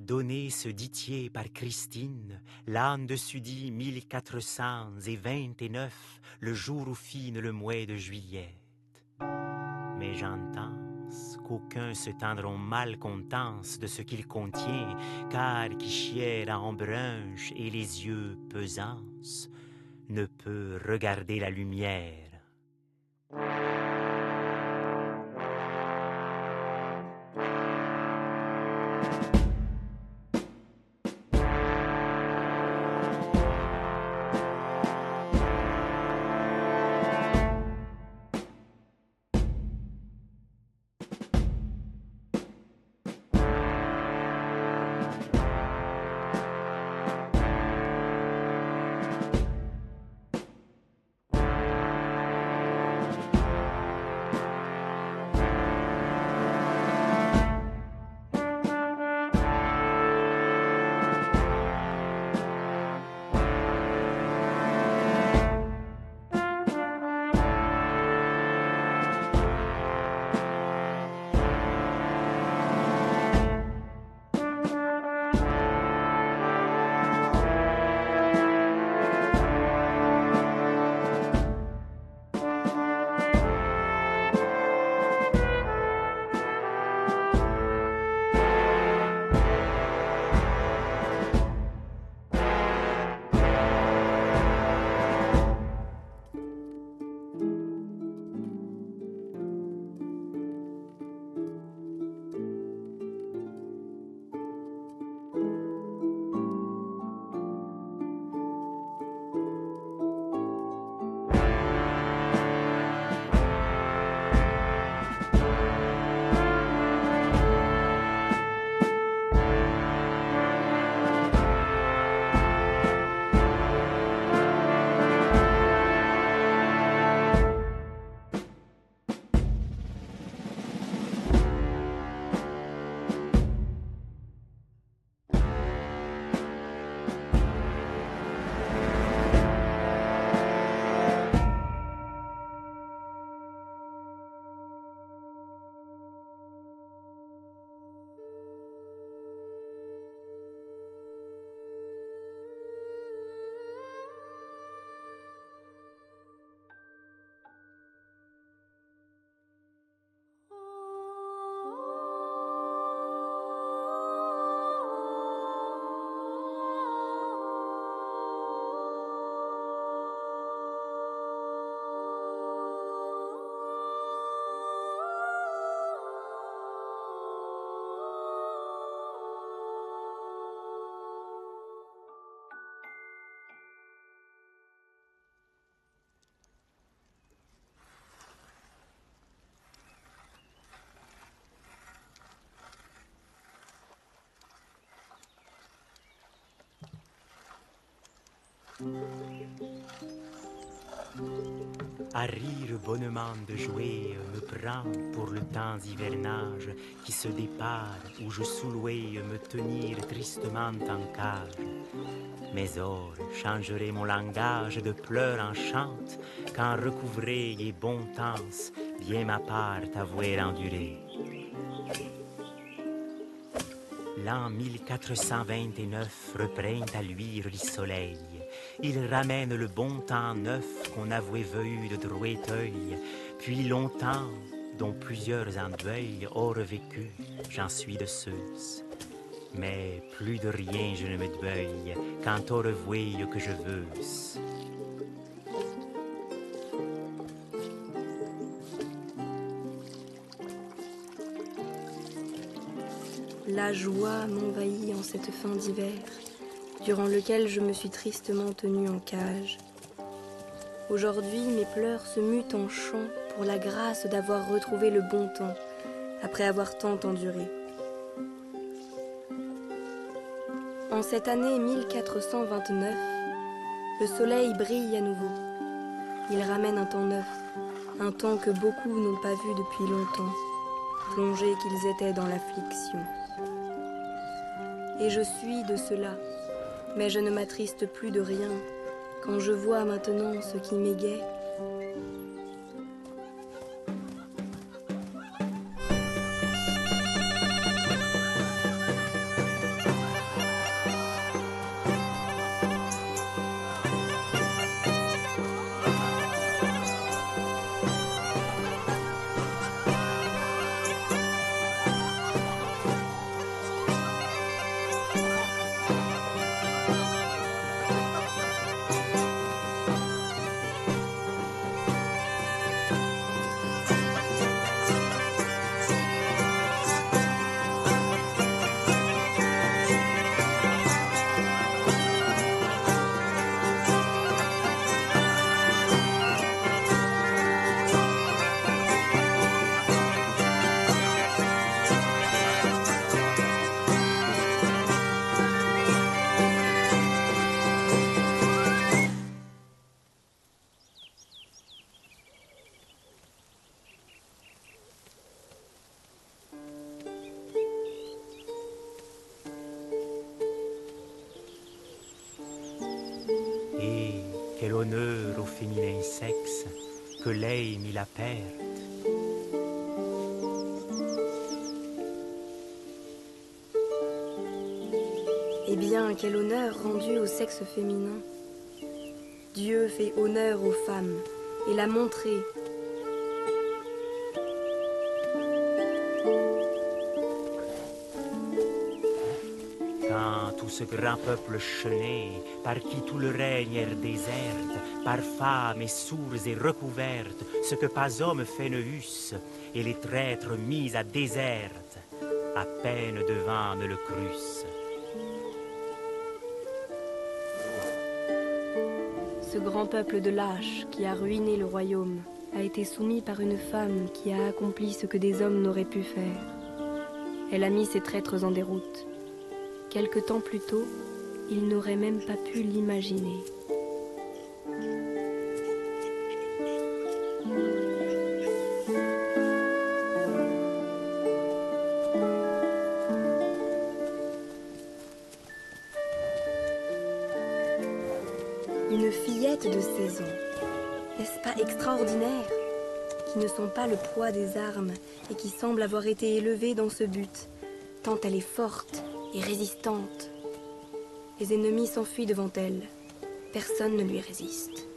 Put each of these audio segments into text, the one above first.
donné ce ditier par Christine, l'âne de Sudie 1429, le jour où fine le mois de juillet. Mais j'entends qu'aucuns se tendront mal contents de ce qu'il contient, car qui chière en brunche et les yeux pesants ne peut regarder la lumière. À rire bonnement de jouer me prend pour le temps hivernage qui se dépare où je soulouais me tenir tristement en cage. Mes ors changeraient mon langage de pleurs en chante quand recouvré et bon temps bien ma part avouer enduré. L'an 1429 reprend à luire le soleil. Il ramène le bon temps neuf qu'on avouait veuille de droit œil. Puis longtemps, dont plusieurs en deuil auraient vécu, j'en suis de ceux. Mais plus de rien je ne me deuille quand au revoyé que je veux. La joie m'envahit en cette fin d'hiver, durant lequel je me suis tristement tenue en cage. Aujourd'hui, mes pleurs se mutent en chant pour la grâce d'avoir retrouvé le bon temps, après avoir tant enduré. En cette année 1429, le soleil brille à nouveau. Il ramène un temps neuf, un temps que beaucoup n'ont pas vu depuis longtemps, plongés qu'ils étaient dans l'affliction. Et je suis de cela, mais je ne m'attriste plus de rien quand je vois maintenant ce qui m'égaie. Quel honneur au féminin sexe que l'ait mis la perte. Eh bien, quel honneur rendu au sexe féminin. Dieu fait honneur aux femmes et l'a montré. Quand tout ce grand peuple chené, par qui tout le règne est déserte, par femmes et sourds et recouvertes, ce que pas homme fait ne eusse, et les traîtres mis à déserte, à peine devant ne le crussent. Ce grand peuple de lâches qui a ruiné le royaume a été soumis par une femme qui a accompli ce que des hommes n'auraient pu faire. Elle a mis ses traîtres en déroute. Quelque temps plus tôt, ils n'auraient même pas pu l'imaginer. Une fillette de 16 ans. N'est-ce pas extraordinaire? Qui ne sont pas le poids des armes et qui semble avoir été élevée dans ce but, tant elle est forte et résistante. Les ennemis s'enfuient devant elle. Personne ne lui résiste.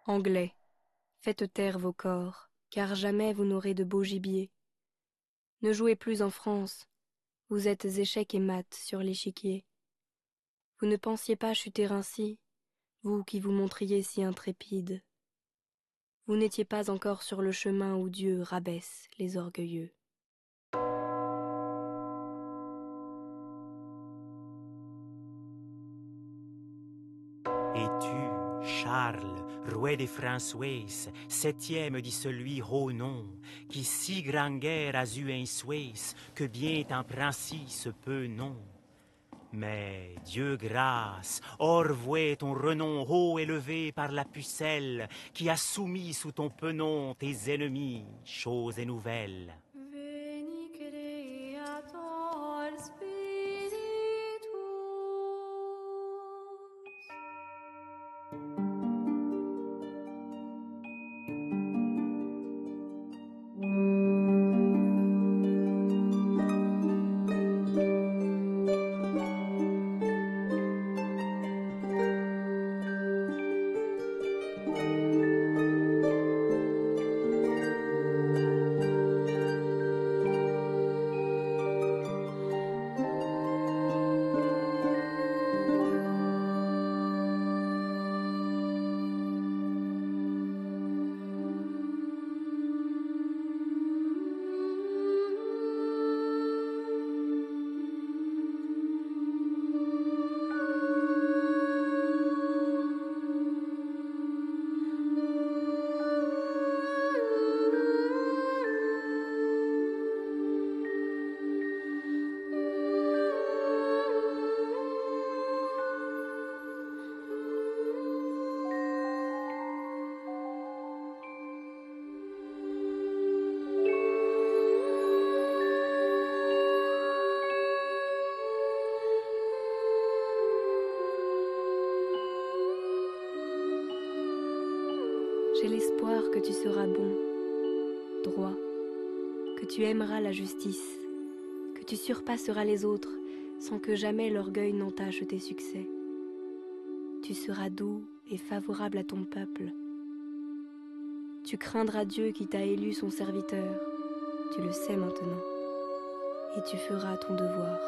Anglais, faites taire vos corps, car jamais vous n'aurez de beau gibier. Ne jouez plus en France, vous êtes échecs et maths sur l'échiquier. Vous ne pensiez pas chuter ainsi, vous qui vous montriez si intrépide. Vous n'étiez pas encore sur le chemin où Dieu rabaisse les orgueilleux. Et tu, Charles, roi des François, septième dit celui haut nom, qui si grand guerre a eu un Suisse, que bien t'en prend si ce peu non. Mais Dieu grâce, or voie ton renom haut élevé par la pucelle, qui a soumis sous ton penon tes ennemis, choses et nouvelles. Veni creator spiritus. J'ai l'espoir que tu seras bon, droit, que tu aimeras la justice, que tu surpasseras les autres sans que jamais l'orgueil n'entache tes succès. Tu seras doux et favorable à ton peuple. Tu craindras Dieu qui t'a élu son serviteur, tu le sais maintenant, et tu feras ton devoir.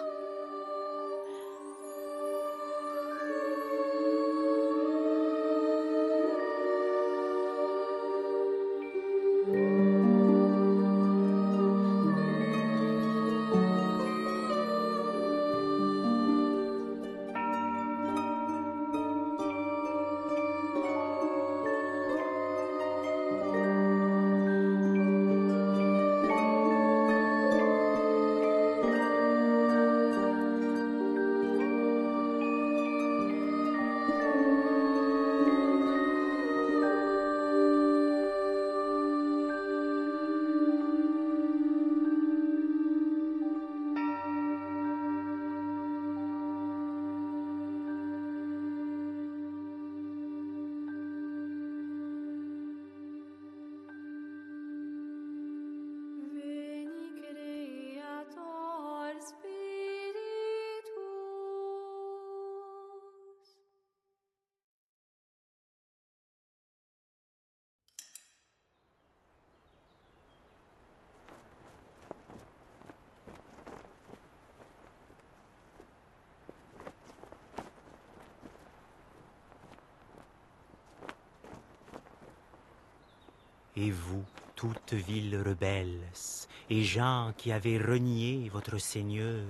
Et vous, toute ville rebelles, et gens qui avez renié votre Seigneur,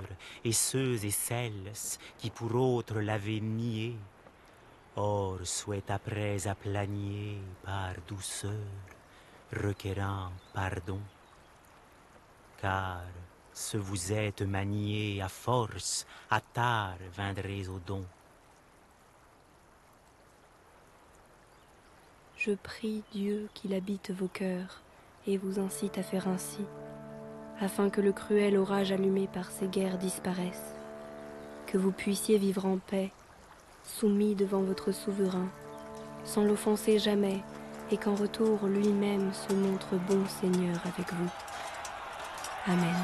et ceux et celles qui pour autres l'avaient nié, or souhaite après aplanier par douceur, requérant pardon. Car ce vous êtes manié à force, à tard viendrez au don. Je prie Dieu qu'il habite vos cœurs et vous incite à faire ainsi, afin que le cruel orage allumé par ces guerres disparaisse, que vous puissiez vivre en paix, soumis devant votre souverain, sans l'offenser jamais, et qu'en retour lui-même se montre bon Seigneur avec vous. Amen.